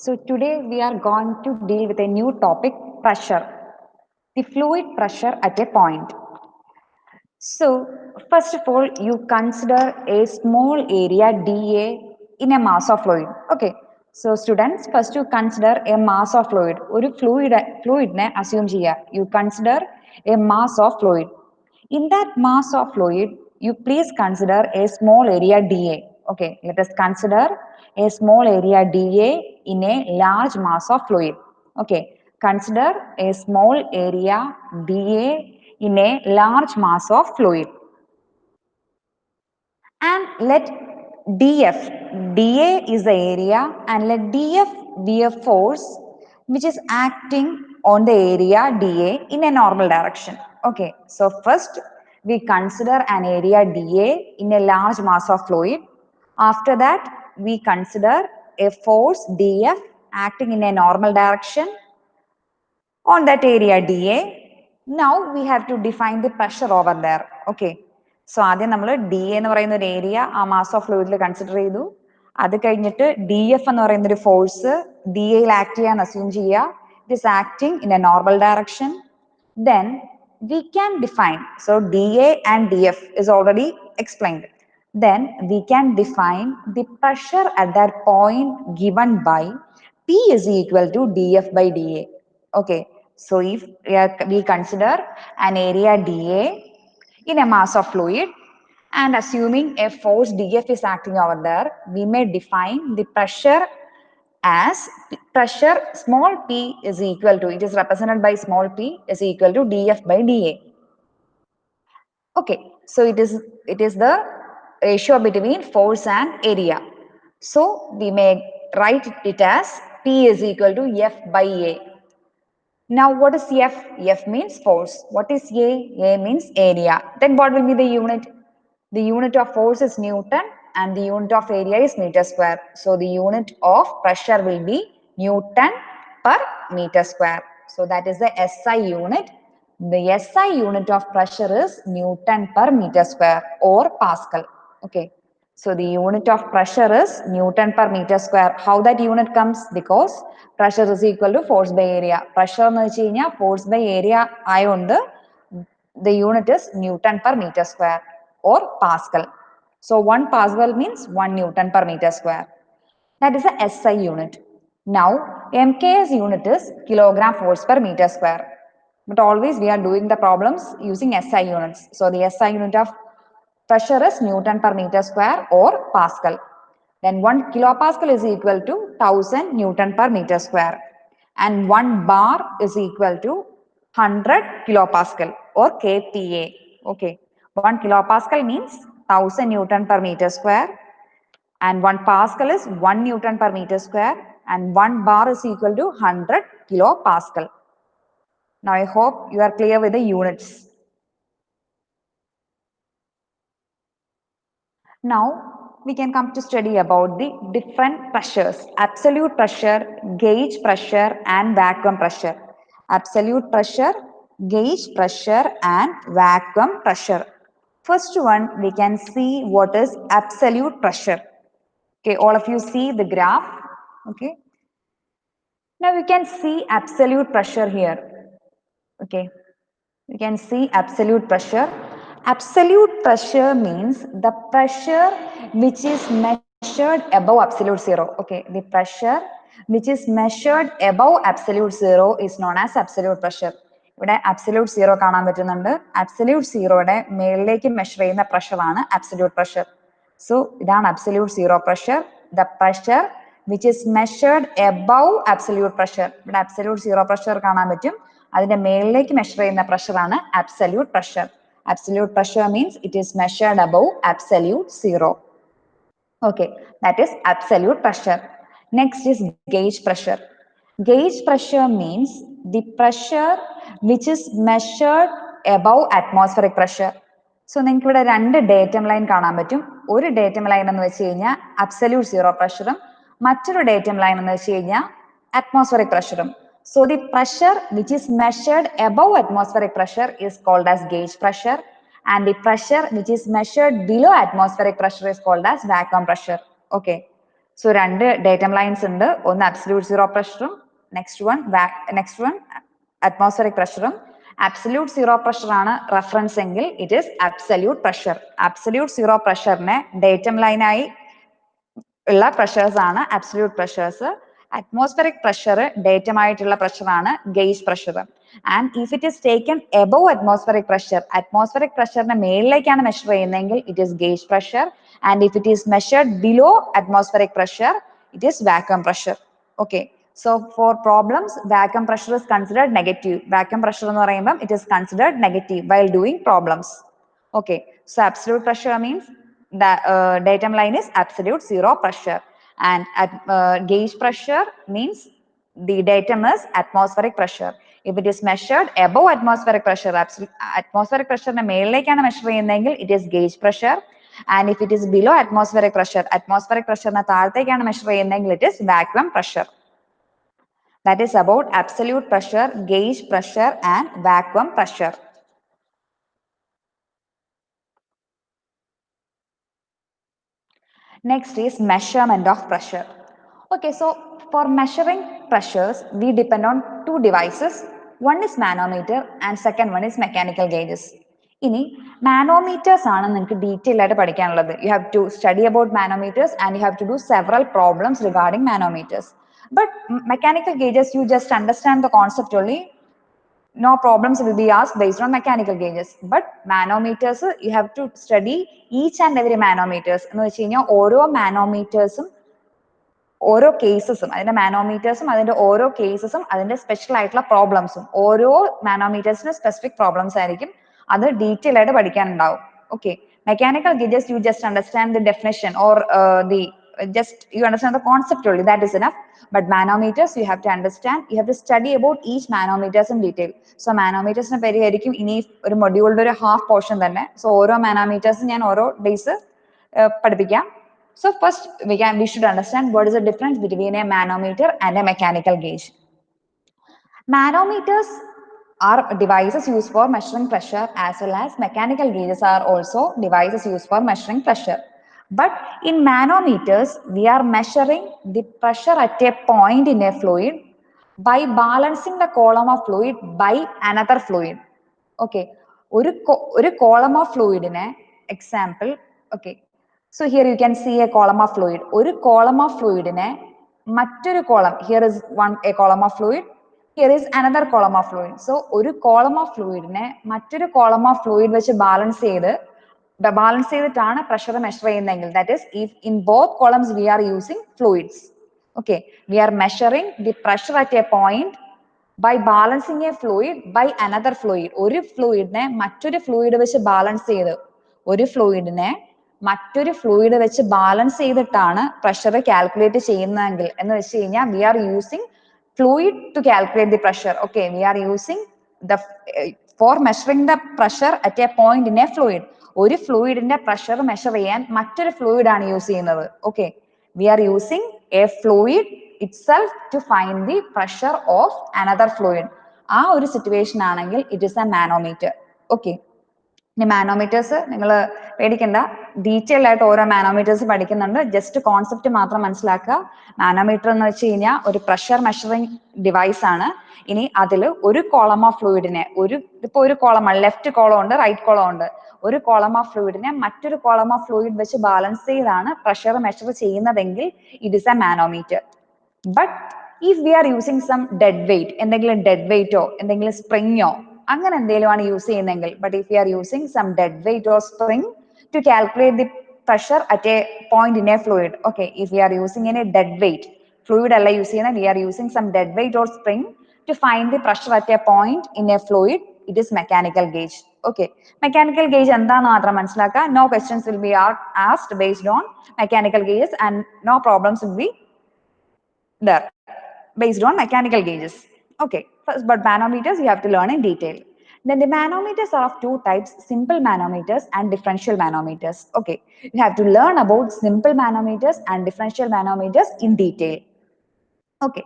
So today we are going to deal with a new topic, pressure, the fluid pressure at a point. So first of all, you consider a small area dA in a mass of fluid. Okay. So students, first you consider a mass of fluid. ഒരു fluid ne assume ചെയ്യുക. You consider a mass of fluid. In that mass of fluid, you please consider a small area dA. Okay, let us consider a small area dA in a large mass of fluid. Okay, consider a small area dA in a large mass of fluid. And let dF, dA is the area, and let dF be a force which is acting on the area dA in a normal direction. Okay, so first we consider an area dA in a large mass of fluid. After that, we consider a force dF acting in a normal direction on that area dA. Now we have to define the pressure over there. Okay. So ആദ്യം നമ്മൾ D എന്ന് പറയുന്ന ഒരു area ആ mass of ഫ്ലൂയിഡിൽ consider ചെയ്തു. അത് കഴിഞ്ഞിട്ട് D F എന്ന് പറയുന്ന ഒരു ഫോഴ്സ് ഡി എയിൽ ആക്ട് ചെയ്യാൻ അസ്യൂം ചെയ്യുക. It is acting in A normal direction. Then we can define. So dA and dF is already explained. Then we can define the pressure at that point given by P is equal to dF by dA. Okay. So if we consider an area dA in a mass of fluid and assuming a force dF is acting over there, we may define the pressure as pressure small p is equal to, it is represented by small p is equal to dF by dA. Okay, so it is the ratio between force and area. So we may write it as P is equal to F by A. Now what is F? F means force. What is A? A means area. Then what will be the unit? The unit of force is Newton and the unit of area is meter square. So the unit of pressure will be Newton per meter square. So that is the SI unit. The SI unit of pressure is Newton per meter square or Pascal. Okay. So the unit of pressure is Newton per meter square. How that unit comes? Because pressure is equal to force by area. Pressure എന്ന് വെച്ച് കഴിഞ്ഞാൽ force by area ആയതുകൊണ്ട് the unit is Newton per meter square or Pascal. So 1 Pascal means 1 Newton per meter square. That is the SI unit. Now MKS unit is kilogram force per meter square. But always we are doing the problems using SI units. So the SI unit of pressure is Newton per meter square or Pascal. Then 1 kilopascal is equal to 1000 Newton per meter square. And 1 bar is equal to 100 kilopascal or kPa. Okay. 1 kilopascal means 1000 Newton per meter square. And 1 Pascal is 1 Newton per meter square. And 1 bar is equal to 100 kilopascal. Now I hope you are clear with the units. Now we can come to study about the different pressures: absolute pressure, gauge pressure and vacuum pressure. Absolute pressure, gauge pressure and vacuum pressure. First one, we can see what is absolute pressure. Okay, all of you see the graph. Okay. Now we can see absolute pressure here. Okay. We can see absolute pressure. Absolute pressure means the pressure which is measured above absolute zero. Okay, the pressure which is measured above absolute zero is known as absolute pressure. ഇവിടെ absolute zero കാണാൻ പറ്റുന്നുണ്ട്. Absolute zeroയുടെ മേളിലേക്ക് measure ചെയ്യുന്ന pressure ആണ് absolute pressure. So ഇതാണ് absolute zero pressure. The pressure which is measured above absolute pressure. ഇവിടെ absolute zero pressure കാണാൻ പറ്റും. അതിന്റെ മേളിലേക്ക് മെഷർ ചെയ്യുന്ന പ്രഷർ ആണ് absolute pressure. Absolute pressure means it is measured above absolute zero. Okay, that is absolute pressure. Next is gauge pressure. Gauge pressure means the pressure which is measured above atmospheric pressure. So നിങ്ങൾക്ക് ഇവിടെ രണ്ട് datum line കാണാൻ പറ്റും. ഒരു datum line എന്ന് വെച്ച് കഴിഞ്ഞാൽ absolute zero pressure, മറ്റൊരു ഡേറ്റം ലൈൻ എന്ന് വെച്ച് കഴിഞ്ഞാൽ atmospheric pressure. So the pressure which is measured above atmospheric pressure is called as gauge pressure, and the pressure which is measured below atmospheric pressure is called as vacuum pressure. Okay. So രണ്ട് datum lines ഉണ്ട്. ഒന്ന് absolute zero pressure, next one atmospheric pressure. Absolute zero pressure ആണ് reference എങ്കിൽ it is absolute pressure. Absolute zero pressure നെ datum line ആയി ഉള്ള pressures ആണ് absolute pressures. Atmospheric pressure datum ആയിട്ടുള്ള pressure ആണ് gauge pressure. And if it is taken above atmospheric pressure നെ മേളിലേക്കാണ് measure ചെയ്യുന്നതെങ്കിൽ it is gauge pressure. And if it is measured below atmospheric pressure, it is vacuum pressure. Okay. So for problems, vacuum pressure is considered negative. Vacuum pressure എന്ന് പറയുമ്പോൾ it is considered negative while doing problems. Okay. So absolute pressure means the datum line is absolute zero pressure. And gauge pressure means the datum is atmospheric pressure. If it is measured above atmospheric pressure, atmospheric pressure നെ മേളിലേക്കാണ് measure ചെയ്യുന്നതെങ്കിൽ it is gauge pressure. And if it is below atmospheric pressure നെ താഴത്തേക്കാണ് measure ചെയ്യുന്നതെങ്കിൽ it is vacuum pressure. That is about absolute pressure, gauge pressure and vacuum pressure. Next is measurement of pressure. Okay, so for measuring pressures, we depend on two devices. One is manometer and second one is mechanical gauges. ഇനി manometers ആണ് നിങ്ങൾക്ക് detail ആയിട്ട് പഠിക്കാനുള്ളത്. You have to study about manometers and you have to do several problems regarding manometers. But mechanical gauges, you just understand the concept only. No problems will be asked based on mechanical gauges. But manometers, you have to study each and every manometers. എന്ന് വെച്ച് കഴിഞ്ഞാൽ ഓരോ manometers ഓരോ കേസസും അതിന്റെ മാനോമീറ്റേഴ്സും അതിന്റെ ഓരോ കേസസും അതിന്റെ special ആയിട്ടുള്ള പ്രോബ്ലംസും ഓരോ മാനോമീറ്റേഴ്സിന് സ്പെസിഫിക് പ്രോബ്ലംസ് ആയിരിക്കും അത് ഡീറ്റെയിൽ ആയിട്ട് പഠിക്കാനുണ്ടാവും. Okay, mechanical gauges you just understand the definition or the just you understand the concept only, that is enough. But manometers you have to understand, you have to study about each manometers in detail. So manometers നെ പറ്റി ആയിരിക്കും ഇനി ഒരു മൊഡ്യൂളിന്റെ ഒരു half portion തന്നെ. So ഓരോ manometers ഞാൻ ഓരോ ഡേയ്സ് പഠിപ്പിക്കാം. So first we should understand what is the difference between a manometer and a mechanical gauge. Manometers are devices used for measuring pressure, as well as mechanical gauges are also devices used for measuring pressure. But in manometers, we are measuring the pressure at a point in a fluid by balancing the column of fluid by another fluid. Okay, ഒരു column of fluid in a example. Okay, so here you can see a column of fluid. ഒരു column of fluid in a മറ്റൊരു column. Here is a column of fluid. Here is another column of fluid. So ഒരു column of fluid നെ മറ്റൊരു column of fluid വെച്ച് balance ചെയ്തിട്ടാണ് pressure measure ചെയ്യുന്നതെങ്കിൽ, that is if in both columns we are using fluids. Okay, we are measuring the pressure at a point by balancing a fluid by another fluid. ഒരു ഫ്ലൂയിഡിനെ മറ്റൊരു fluid വെച്ച് balance ചെയ്ത് മറ്റൊരു fluid വെച്ച് balance ചെയ്തിട്ടാണ് pressure calculate ചെയ്യുന്നതെങ്കിൽ എന്ന് വെച്ച് കഴിഞ്ഞാൽ we are using fluid to calculate the pressure. Okay, we are using for measuring the pressure at a point in a fluid. ഒരു ഫ്ലൂയിഡിന്റെ പ്രഷർ മെഷർ ചെയ്യാൻ മറ്റൊരു ഫ്ലൂയിഡ് ആണ് യൂസ് ചെയ്യുന്നത്. Okay, we are using a fluid itself to find the pressure of another fluid. ആ ഒരു situation ആണെങ്കിൽ it is a manometer. Okay, ഇനി manometers നിങ്ങൾ പേടിക്കണ്ട, ഡീറ്റെയിൽ ആയിട്ട് ഓരോ മാനോമീറ്റേഴ്സ് പഠിക്കുന്നുണ്ട്. ജസ്റ്റ് കോൺസെപ്റ്റ് മാത്രം മനസ്സിലാക്കുക. മാനോമീറ്റർ എന്ന് വെച്ച് കഴിഞ്ഞാൽ ഒരു പ്രഷർ മെഷറിംഗ് ഡിവൈസ് ആണ്. ഇനി അതിൽ ഒരു കോളം ഓഫ് ഫ്ലൂയിഡിനെ ഇപ്പൊ ഒരു കോളമാണ്, ലെഫ്റ്റ് കോളം ഉണ്ട്, റൈറ്റ് കോളം ഉണ്ട്. ഒരു കോളം ഓഫ് ഫ്ലൂയിഡിനെ മറ്റൊരു കോളം ഓഫ് ഫ്ലൂയിഡ് വെച്ച് ബാലൻസ് ചെയ്താണ് പ്രഷർ മെഷർ ചെയ്യുന്നതെങ്കിൽ it is a manometer. But if we are using some dead weight, എന്തെങ്കിലും ഡെഡ് വെയിറ്റോ എന്തെങ്കിലും സ്പ്രിങ്ങോ അങ്ങനെ എന്തെങ്കിലും ആണ് യൂസ് ചെയ്യുന്നതെങ്കിൽ, but if you are using some dead weight or spring to calculate the pressure at a point in a fluid. Okay, if we are using any dead weight, fluid alla use cheyna, we are using some dead weight or spring to find the pressure at a point in a fluid, it is mechanical gauge. Okay, mechanical gauge endana mathram manasilakka. No questions will be asked based on mechanical gauges and no problems will be there based on mechanical gauges. Okay, first, but manometers you have to learn in detail. Then the manometers are of two types, simple manometers and differential manometers. Okay, you have to learn about simple manometers and differential manometers in detail. Okay,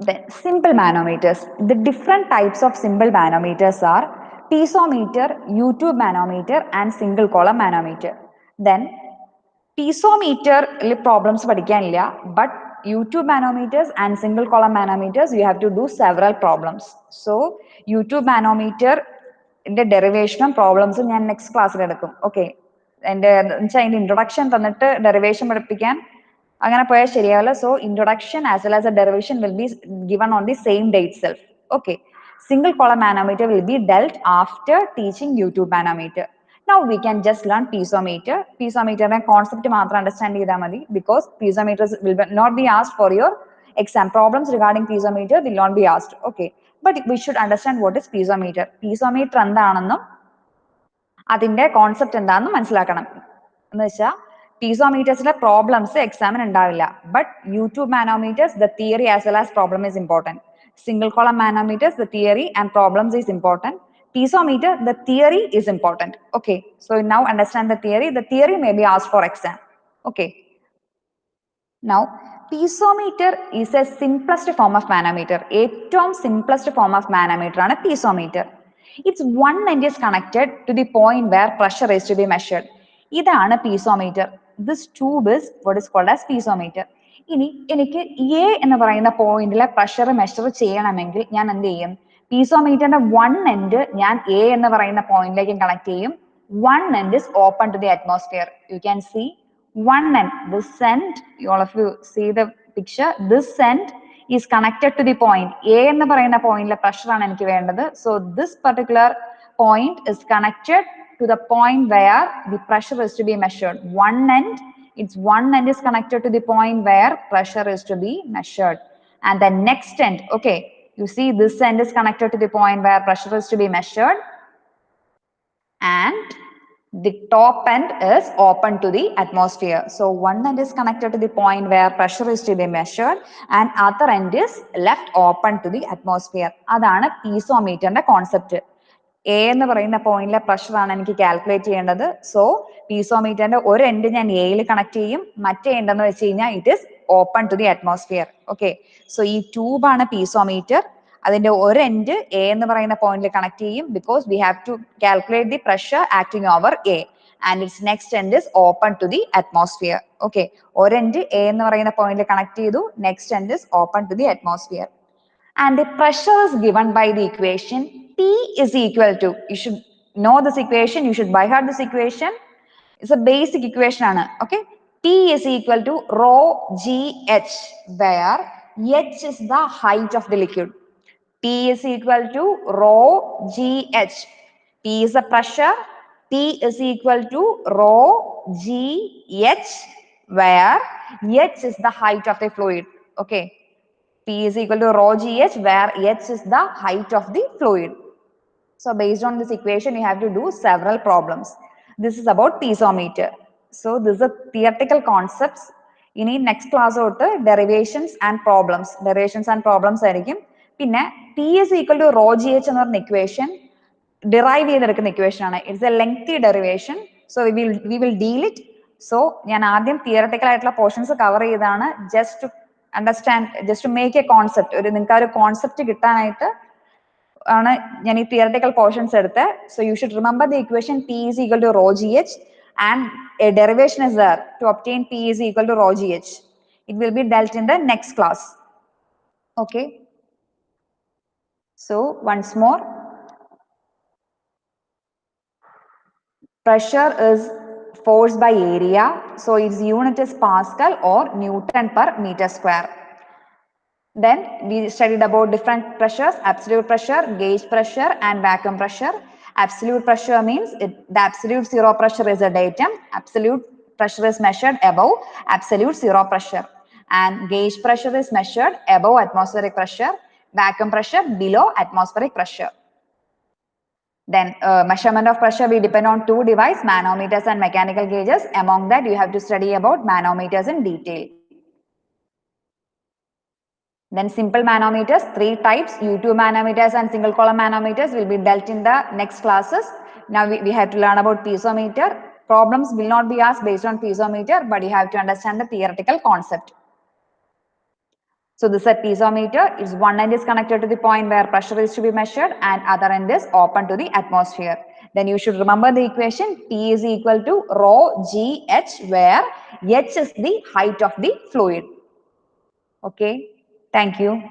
then simple manometers. The different types of simple manometers are piezometer, U-tube manometer and single column manometer. Then piezometer problems പഠിക്കാനില്ല, but U2 manometers and single column manometers you have to do several problems. So U2 manometer ന്റെ ഡെറിവേഷനും പ്രോബ്ലംസും ഞാൻ next ക്ലാസ്സിൽ എടുക്കും. Okay, എൻ്റെ introduction തന്നിട്ട് derivation പഠിപ്പിക്കാൻ അങ്ങനെ പോയാൽ ശരിയാവില്ല. So introduction as well as A derivation will be given on the same day itself. Okay, single column manometer will be dealt after teaching U2 manometer. Now we can just learn piezometer. Piezometer concept മാത്രം understand ചെയ്താൽ മതി, because piezometers will not be asked for your exam. Problems regarding piezometer will not be asked. Okay, but we should understand what is piezometer. Piezometer എന്താണെന്നും അതിന്റെ concept എന്താണെന്നും മനസ്സിലാക്കണം. എന്ന് വെച്ചാൽ piezometers problems examine ഉണ്ടാവില്ല, but U2 manometers the theory as well as problem is important. Single column manometers the theory and problems is important. Piezometer the theory is important. Okay, so now understand the theory. The theory may be asked for exam. Okay, now piezometer is a simplest form of manometer. ഏറ്റവും simplest form of manometer ആണ് piezometer. Its one end is connected to the point where pressure is to be measured. ഇതാണ് piezometer. This tube is what is called as piezometer. ഇനി എനിക്ക് A എന്ന് പറയുന്ന പോയിന്റിലെ pressure measure ചെയ്യണമെങ്കിൽ ഞാൻ എന്ത് ചെയ്യും? പീസോമീറ്ററിന്റെ വൺ എൻഡ് ഞാൻ A എന്ന് പറയുന്ന പോയിന്റിലേക്ക് കണക്ട് ചെയ്യും. One end is open to the atmosphere. You can see one end, this end, all of you see the picture, this end is connected to the point. A എന്ന് പറയുന്ന പോയിന്റിലെ pressure ആണ് എനിക്ക് വേണ്ടത്. So this particular point is connected to the point where the pressure is to be measured. One end is connected to the point where pressure is to be measured. And the next end, okay, you see this end is connected to the point where pressure is to be measured. And the top end is open to the atmosphere. So one end is connected to the point where pressure is to be measured and other end is left open to the atmosphere. അതാണ് piezometerന്റെ concept. A എന്ന് പറയുന്ന പോയിന്റിലെ pressure ആണ് എനിക്ക് calculate ചെയ്യേണ്ടത്. So പീസോമീറ്ററിന്റെ ഒരു end ഞാൻ എയിൽ കണക്ട് ചെയ്യും, മറ്റേ എൻഡ് എന്ന് വെച്ച് കഴിഞ്ഞാൽ it is open to the atmosphere. Okay, so ഈ ട്യൂബ് ആണ് പീസോമീറ്റർ. അതിന്റെ ഒരു എൻഡ് എ എന്ന് പറയുന്ന പോയിന്റിൽ കണക്ട് ചെയ്യും, because we have to calculate the pressure acting over A and it's next end is open to the atmosphere. Okay, ഒരു end A എന്ന് പറയുന്ന പോയിന്റിൽ കണക്ട് ചെയ്തു, next end is open to the atmosphere. And the pressure is given by the equation P is equal to, you should know this equation, you should by heart this equation. It's a basic equation. Okay, P is equal to rho GH, where H is the height of the liquid. P is equal to rho GH. P is the pressure. P is equal to rho GH, where H is the height of the fluid. Okay, P is equal to rho GH, where H is the height of the fluid. So based on this equation, you have to do several problems. This is about piezometer. So this is a theoretical concepts. In the next class, derivations and problems. Derivations and problems ആയിരിക്കും. പിന്നെ P is equal to rho GH എന്ന equation derive ചെയ്തെടുക്കുന്ന equation ആണ്. It's a lengthy derivation. So we will deal it. So ഞാൻ ആദ്യം theoretical ആയിട്ടുള്ള portions cover ചെയ്താണ്, just to understand, just to make a concept. ഒരു നിങ്ങൾക്ക് ആ ഒരു കോൺസെപ്റ്റ് കിട്ടാനായിട്ട് ആണ് ഞാൻ ഈ തിയററ്റിക്കൽ പോർഷൻസ് എടുത്ത്. So you should remember the equation P is equal to rho GH and a derivation is there to obtain P is equal to rho GH. It will be dealt in the next class. Okay, so once more, pressure is force by area, so its unit is Pascal or Newton per meter square. Then we studied about different pressures: absolute pressure, gauge pressure and vacuum pressure. Absolute pressure means the absolute zero pressure is a datum. Absolute pressure is measured above absolute zero pressure, and gauge pressure is measured above atmospheric pressure. Vacuum pressure below atmospheric pressure. Then measurement of pressure we depend on two devices, manometers and mechanical gauges. Among that you have to study about manometers in detail. Then simple manometers, three types: U2 manometers and single column manometers will be dealt in the next classes. Now we have to learn about piezometer. Problems will not be asked based on piezometer, but you have to understand the theoretical concept. So this is a piezometer. Its one end is connected to the point where pressure is to be measured and other end is open to the atmosphere. Then you should remember the equation T is equal to rho GH, where H is the height of the fluid. Okay, thank you.